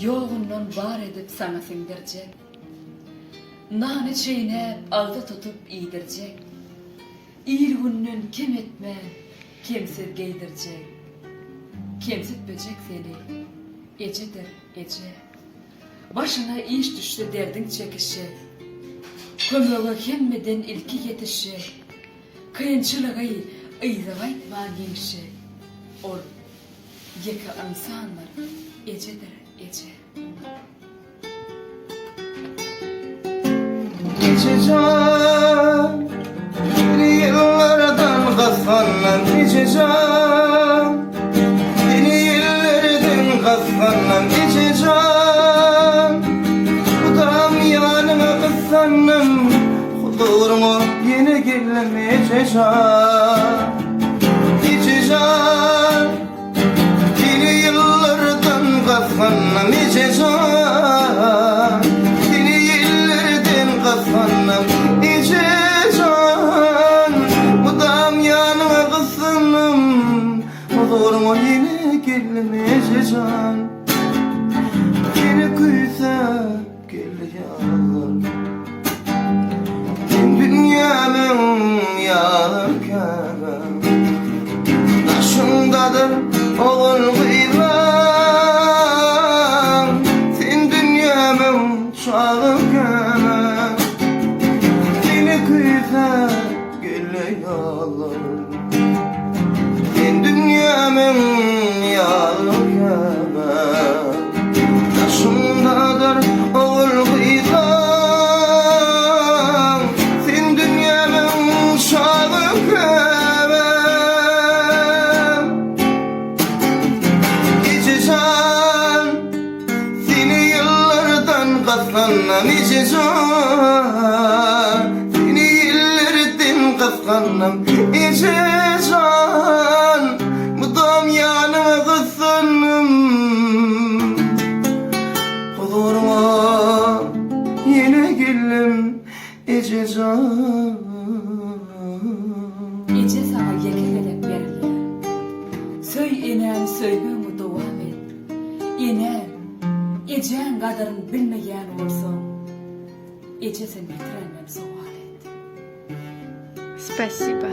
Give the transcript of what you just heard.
yoğundan var edip sana sindircek. Nane çiğnep alda tutup iyidircek. İyir günnün kim etme, kimsiz giydircek. Kimsitmeyecek seni, ecedir ece. Başına iş düştü derdin çekişi. Kömöge kemmeden ilki yetişi. Kıyınçılığı ıyzavaytma genişi. Ol, yeki insanlar ecedir ece. Geçeceğim beni yıllardan kazanlar geçeceğim. Beni yıllardan kazanlar geçeceğim. Budam yanıma kızsanım huzuruma yine gelmeyeceğim. Geçeceğim beni yıllardan kazanlar geçeceğim. Kafanım içeceğim. Budam yanıma kızınım huzuruma yine gelmeyeceğim. Yine kuysa geliyor. Sen dünyamın yarken taşındadır oğul kıyılan. Sen dünyamın şarken geliyorlar. Sen dünyamın yâlâkâmâ taşındadır oğul kıyıdan. Sen dünyamın şarkâmâ geçeceğim. Seni yıllardan katlanam içeceğim. Kıskanım içeceğim. Budam yanıma kıskanım huzuruma yine geldim içeceğim. Ece sana yekelelek verirler. Söy inen söymemi devam et. İnen, ecen kadarını bilmeyen olsun. Ece sen bitirenmem sual et. Спасибо.